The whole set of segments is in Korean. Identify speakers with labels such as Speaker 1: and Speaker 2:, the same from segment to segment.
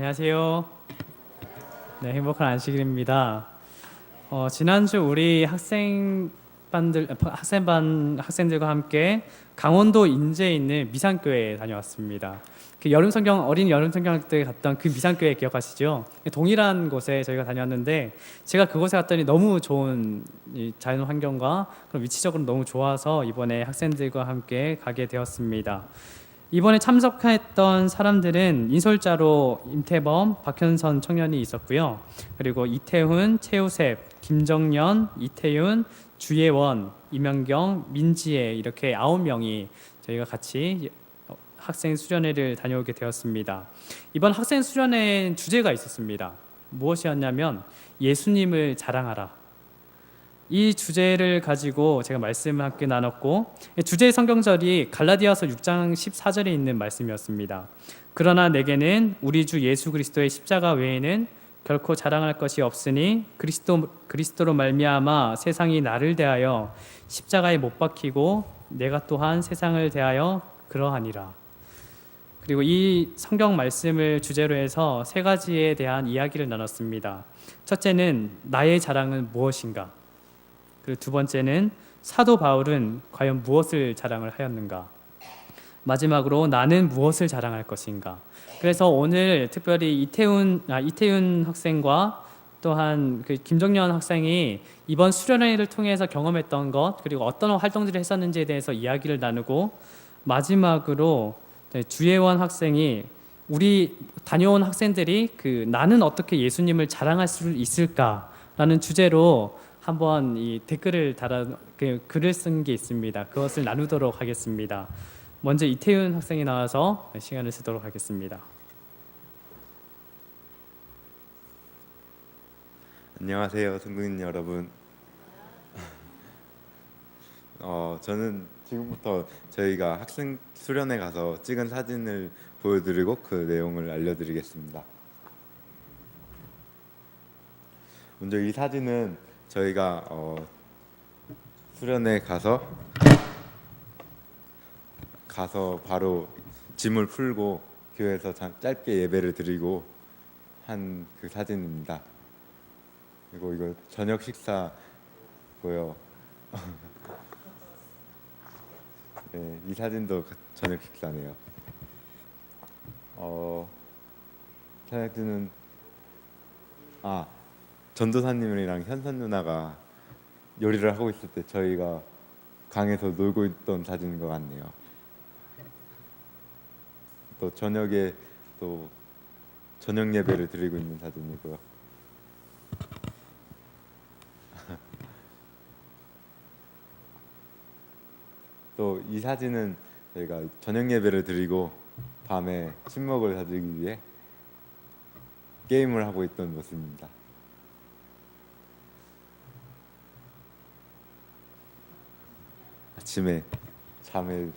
Speaker 1: 안녕하세요. 네, 행복한 안식일입니다. 지난주 우리 학생들과 함께 강원도 인제에 있는 미산교회에 다녀왔습니다. 어린 여름 성경 때 갔던 그 미산교회 기억하시죠? 동일한 곳에 저희가 다녔는데 제가 그곳에 갔더니 너무 좋은 이 자연 환경과 그런 위치적으로 너무 좋아서 이번에 학생들과 함께 가게 되었습니다. 이번에 참석했던 사람들은 인솔자로 임태범, 박현선 청년이 있었고요. 그리고 이태훈, 최우셉, 김정연, 이태윤, 주예원, 이명경, 민지혜 이렇게 9명이 저희가 같이 학생 수련회를 다녀오게 되었습니다. 이번 학생 수련회엔 주제가 있었습니다. 무엇이었냐면 예수님을 자랑하라. 이 주제를 가지고 제가 말씀을 함께 나눴고, 주제의 성경절이 갈라디아서 6장 14절에 있는 말씀이었습니다. 그러나 내게는 우리 주 예수 그리스도의 십자가 외에는 결코 자랑할 것이 없으니 그리스도로 말미암아 세상이 나를 대하여 십자가에 못 박히고 내가 또한 세상을 대하여 그러하니라. 그리고 이 성경 말씀을 주제로 해서 세 가지에 대한 이야기를 나눴습니다. 첫째는 나의 자랑은 무엇인가? 그리고 두 번째는 사도 바울은 과연 무엇을 자랑을 하였는가? 마지막으로 나는 무엇을 자랑할 것인가? 그래서 오늘 특별히 이태윤 학생과 또한 그 김정년 학생이 이번 수련회를 통해서 경험했던 것, 그리고 어떤 활동들을 했었는지에 대해서 이야기를 나누고, 마지막으로 주예원 학생이 우리 다녀온 학생들이 그 나는 어떻게 예수님을 자랑할 수 있을까라는 주제로 한번 이 댓글을 글을 쓴 게 있습니다. 그것을 나누도록 하겠습니다. 먼저 이태윤 학생이 나와서 시간을 쓰도록 하겠습니다.
Speaker 2: 안녕하세요, 성도님 여러분. 저는 지금부터 저희가 학생 수련회 가서 찍은 사진을 보여드리고 그 내용을 알려드리겠습니다. 먼저 이 사진은 저희가 수련회 가서 바로 짐을 풀고 교회에서 짧게 예배를 드리고 한 그 사진입니다. 그리고 이거 저녁 식사고요. 네, 이 사진도 저녁 식사네요. 사진은 전도사님이랑 현선 누나가 요리를 하고 있을 때 저희가 강에서 놀고 있던 사진인 것 같네요. 또 저녁에 또 저녁 예배를 드리고 있는 사진이고요. 또 이 사진은 저희가 저녁 예배를 드리고 밤에 친목을 다지기 위해 게임을 하고 있던 모습입니다. 아침에 잠에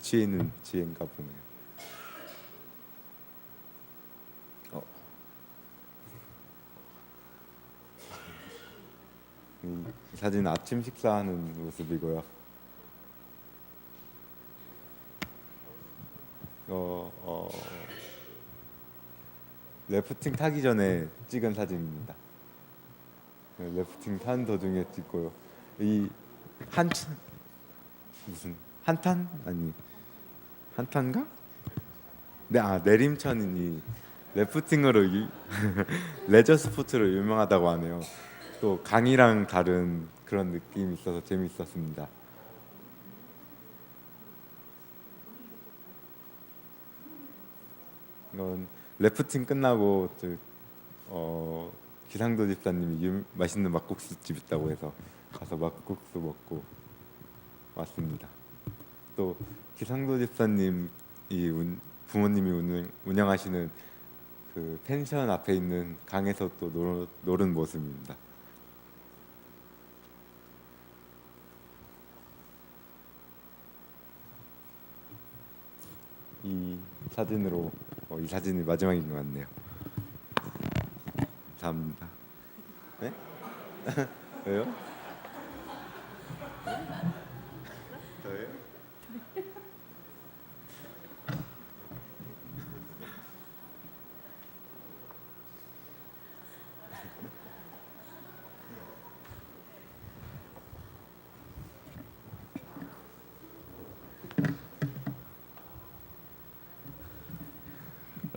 Speaker 2: 취해 있는 지혜인가 보네요. 이 사진은 아침 식사하는 모습이고요. 래프팅 타기 전에 찍은 사진입니다. 래프팅 타는 도중에 찍고요. 이 한탄 아니 한탄가? 네, 내림천이 래프팅으로 레저 스포츠로 유명하다고 하네요. 또 강이랑 다른 그런 느낌이 있어서 재미있었습니다. 이건 래프팅 끝나고 기상도 집사님이 맛있는 막국수집 있다고 해서 가서 막국수 먹고 왔습니다. 또 기상도 집사님이 부모님이 운영하시는 그 펜션 앞에 있는 강에서 또 노는 모습입니다. 이 사진이 마지막인 것 같네요. 감사합니다. 네? 왜요? 저예요?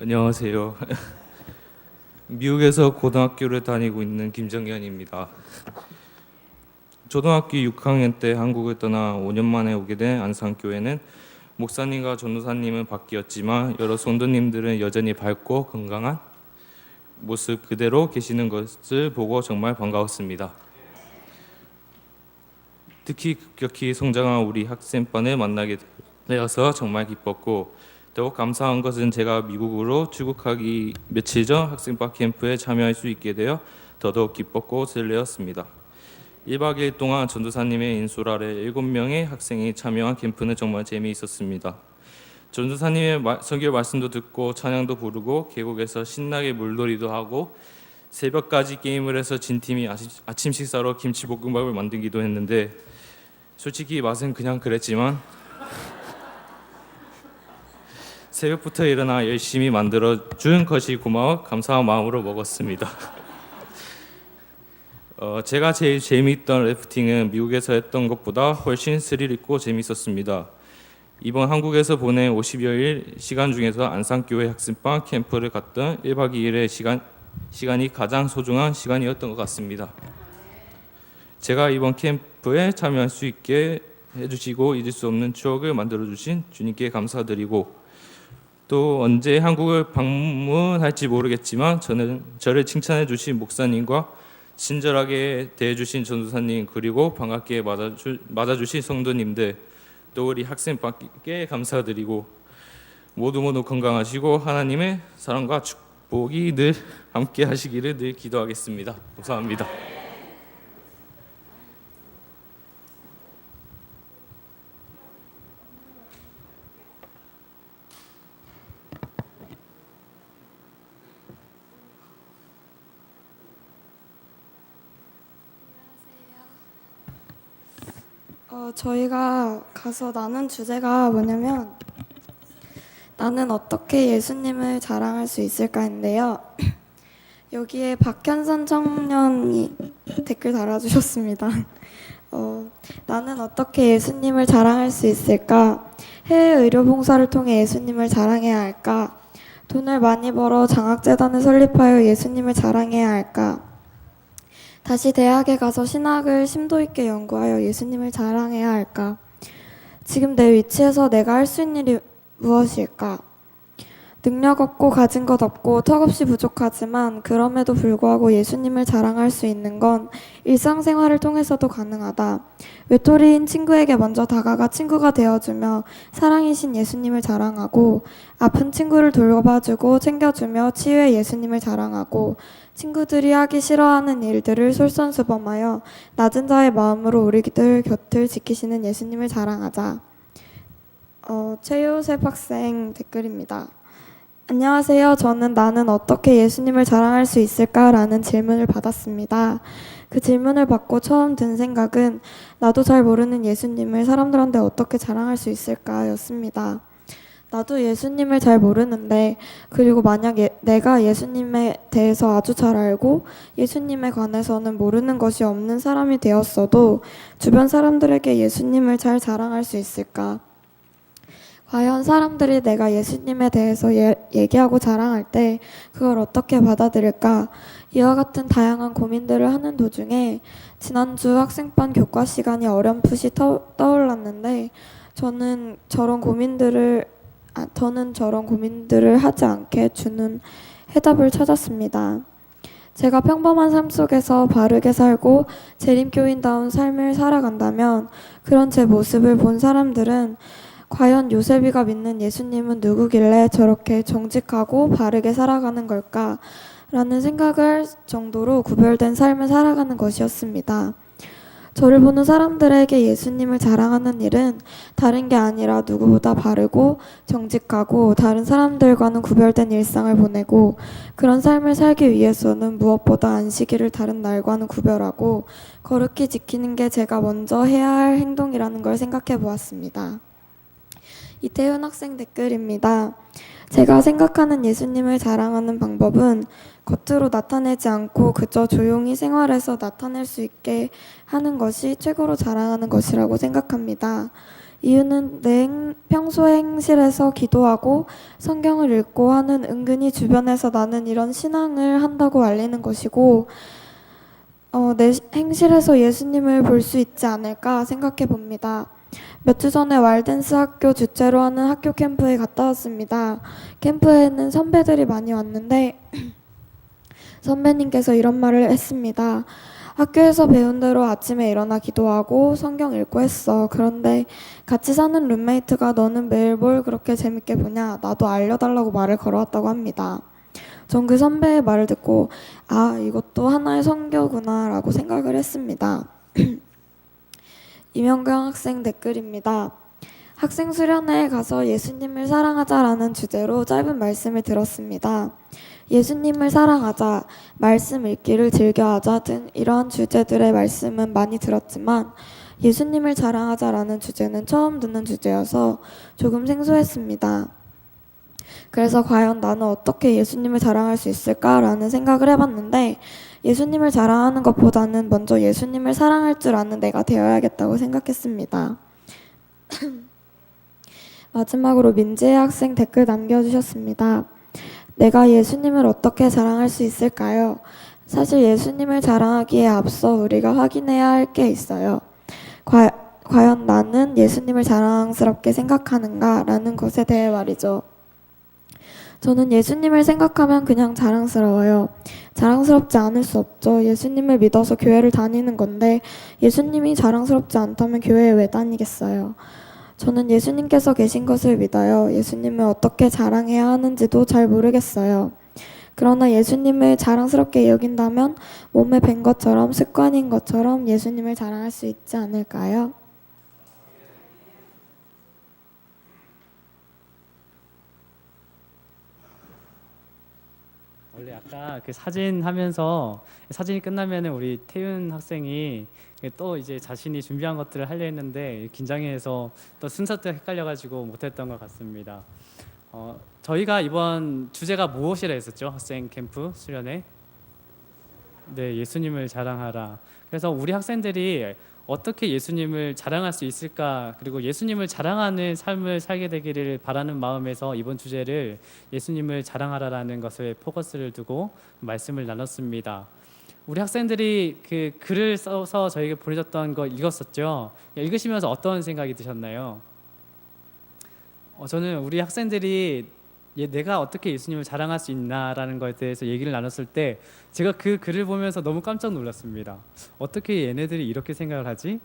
Speaker 3: 안녕하세요. 미국에서 고등학교를 다니고 있는 김정현입니다. 초등학교 6학년 때 한국을 떠나 5년 만에 오게 된 안산교회는 목사님과 전도사님은 바뀌었지만 여러 성도님들은 여전히 밝고 건강한 모습 그대로 계시는 것을 보고 정말 반가웠습니다. 특히 급격히 성장한 우리 학생반을 만나게 되어서 정말 기뻤고, 더욱 감사한 것은 제가 미국으로 출국하기 며칠 전 학생반 캠프에 참여할 수 있게 되어 더더욱 기뻤고 설레었습니다. 1박 2일 동안 전도사님의 인솔 아래 7명의 학생이 참여한 캠프는 정말 재미있었습니다. 전도사님의 설교 말씀도 듣고 찬양도 부르고 계곡에서 신나게 물놀이도 하고 새벽까지 게임을 해서 진 팀이 아침 식사로 김치볶음밥을 만들기도 했는데, 솔직히 맛은 그냥 그랬지만 새벽부터 일어나 열심히 만들어준 것이 고마워 감사한 마음으로 먹었습니다. 제가 제일 재미있던 래프팅은 미국에서 했던 것보다 훨씬 스릴 있고 재미있었습니다. 이번 한국에서 보낸 50여일 시간 중에서 안산교회 학생반 캠프를 갔던 1박 2일의 시간이 가장 소중한 시간이었던 것 같습니다. 제가 이번 캠프에 참여할 수 있게 해주시고 잊을 수 없는 추억을 만들어주신 주님께 감사드리고, 또 언제 한국을 방문할지 모르겠지만 저를 칭찬해 주신 목사님과 친절하게 대해주신 전도사님, 그리고 반갑게 맞아주신 성도님들, 또 우리 학생밖에 감사드리고, 모두 건강하시고 하나님의 사랑과 축복이 늘 함께 하시기를 늘 기도하겠습니다. 감사합니다.
Speaker 4: 저희가 가서 나눈 주제가 뭐냐면 나는 어떻게 예수님을 자랑할 수 있을까인데요. 여기에 박현선 청년이 댓글 달아주셨습니다. 나는 어떻게 예수님을 자랑할 수 있을까? 해외 의료 봉사를 통해 예수님을 자랑해야 할까? 돈을 많이 벌어 장학재단을 설립하여 예수님을 자랑해야 할까? 다시 대학에 가서 신학을 심도 있게 연구하여 예수님을 자랑해야 할까? 지금 내 위치에서 내가 할 수 있는 일이 무엇일까? 능력 없고 가진 것 없고 턱없이 부족하지만 그럼에도 불구하고 예수님을 자랑할 수 있는 건 일상생활을 통해서도 가능하다. 외톨이인 친구에게 먼저 다가가 친구가 되어주며 사랑이신 예수님을 자랑하고, 아픈 친구를 돌봐주고 챙겨주며 치유의 예수님을 자랑하고, 친구들이 하기 싫어하는 일들을 솔선수범하여 낮은 자의 마음으로 우리들 곁을 지키시는 예수님을 자랑하자. 최요셉 학생 댓글입니다. 안녕하세요. 저는 나는 어떻게 예수님을 자랑할 수 있을까? 라는 질문을 받았습니다. 그 질문을 받고 처음 든 생각은 나도 잘 모르는 예수님을 사람들한테 어떻게 자랑할 수 있을까? 였습니다. 나도 예수님을 잘 모르는데, 그리고 만약 내가 예수님에 대해서 아주 잘 알고 예수님에 관해서는 모르는 것이 없는 사람이 되었어도 주변 사람들에게 예수님을 잘 자랑할 수 있을까? 과연 사람들이 내가 예수님에 대해서 얘기하고 자랑할 때 그걸 어떻게 받아들일까? 이와 같은 다양한 고민들을 하는 도중에 지난주 학생반 교과 시간이 어렴풋이 떠올랐는데, 저는 저런 고민들을 하지 않게 주는 해답을 찾았습니다. 제가 평범한 삶 속에서 바르게 살고 재림교인다운 삶을 살아간다면 그런 제 모습을 본 사람들은 과연 요셉이가 믿는 예수님은 누구길래 저렇게 정직하고 바르게 살아가는 걸까? 라는 생각을 할 정도로 구별된 삶을 살아가는 것이었습니다. 저를 보는 사람들에게 예수님을 자랑하는 일은 다른 게 아니라 누구보다 바르고 정직하고 다른 사람들과는 구별된 일상을 보내고, 그런 삶을 살기 위해서는 무엇보다 안식일을 다른 날과는 구별하고 거룩히 지키는 게 제가 먼저 해야 할 행동이라는 걸 생각해 보았습니다. 이태훈 학생 댓글입니다. 제가 생각하는 예수님을 자랑하는 방법은 겉으로 나타내지 않고 그저 조용히 생활에서 나타낼 수 있게 하는 것이 최고로 자랑하는 것이라고 생각합니다. 이유는 평소에 행실에서 기도하고 성경을 읽고 하는 은근히 주변에서 나는 이런 신앙을 한다고 알리는 것이고 내 행실에서 예수님을 볼 수 있지 않을까 생각해 봅니다. 몇 주 전에 왈댄스 학교 주최로 하는 학교 캠프에 갔다 왔습니다. 캠프에는 선배들이 많이 왔는데 선배님께서 이런 말을 했습니다. 학교에서 배운 대로 아침에 일어나 기도하고 성경 읽고 했어. 그런데 같이 사는 룸메이트가 너는 매일 뭘 그렇게 재밌게 보냐? 나도 알려달라고 말을 걸어왔다고 합니다. 전 그 선배의 말을 듣고 아, 이것도 하나의 선교구나 라고 생각을 했습니다. 이명경 학생 댓글입니다. 학생 수련회에 가서 예수님을 사랑하자라는 주제로 짧은 말씀을 들었습니다. 예수님을 사랑하자, 말씀 읽기를 즐겨하자 등 이러한 주제들의 말씀은 많이 들었지만 예수님을 자랑하자라는 주제는 처음 듣는 주제여서 조금 생소했습니다. 그래서 과연 나는 어떻게 예수님을 자랑할 수 있을까라는 생각을 해봤는데 예수님을 자랑하는 것보다는 먼저 예수님을 사랑할 줄 아는 내가 되어야겠다고 생각했습니다. 마지막으로 민지혜 학생 댓글 남겨주셨습니다. 내가 예수님을 어떻게 자랑할 수 있을까요? 사실 예수님을 자랑하기에 앞서 우리가 확인해야 할 게 있어요. 과연 나는 예수님을 자랑스럽게 생각하는가? 라는 것에 대해 말이죠. 저는 예수님을 생각하면 그냥 자랑스러워요. 자랑스럽지 않을 수 없죠. 예수님을 믿어서 교회를 다니는 건데 예수님이 자랑스럽지 않다면 교회에 왜 다니겠어요? 저는 예수님께서 계신 것을 믿어요. 예수님을 어떻게 자랑해야 하는지도 잘 모르겠어요. 그러나 예수님을 자랑스럽게 여긴다면 몸에 밴 것처럼 습관인 것처럼 예수님을 자랑할 수 있지 않을까요?
Speaker 1: 원래 아까 그 사진 하면서 사진이 끝나면은 우리 태윤 학생이 또 이제 자신이 준비한 것들을 하려 했는데 긴장해서 또 순서도 헷갈려가지고 못했던 것 같습니다. 저희가 이번 주제가 무엇이라 했었죠? 학생 캠프 수련회. 네, 예수님을 자랑하라. 그래서 우리 학생들이 어떻게 예수님을 자랑할 수 있을까, 그리고 예수님을 자랑하는 삶을 살게 되기를 바라는 마음에서 이번 주제를 예수님을 자랑하라라는 것을 포커스를 두고 말씀을 나눴습니다. 우리 학생들이 그 글을 써서 저에게 보내줬던 거 읽었었죠? 읽으시면서 어떤 생각이 드셨나요? 저는 우리 학생들이 내가 어떻게 예수님을 자랑할 수 있나라는 것에 대해서 얘기를 나눴을 때 제가 그 글을 보면서 너무 깜짝 놀랐습니다. 어떻게 얘네들이 이렇게 생각을 하지?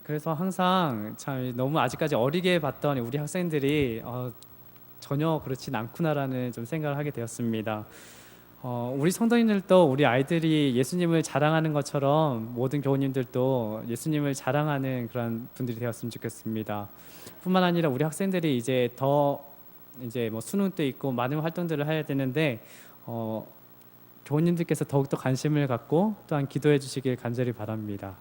Speaker 1: 그래서 항상 참 너무 아직까지 어리게 봤던 우리 학생들이 전혀 그렇진 않구나라는 좀 생각을 하게 되었습니다. 우리 성도님들도 우리 아이들이 예수님을 자랑하는 것처럼 모든 교우님들도 예수님을 자랑하는 그런 분들이 되었으면 좋겠습니다. 뿐만 아니라 우리 학생들이 이제 뭐 수능도 있고 많은 활동들을 해야 되는데 교우님들께서 더욱더 관심을 갖고 또한 기도해 주시길 간절히 바랍니다.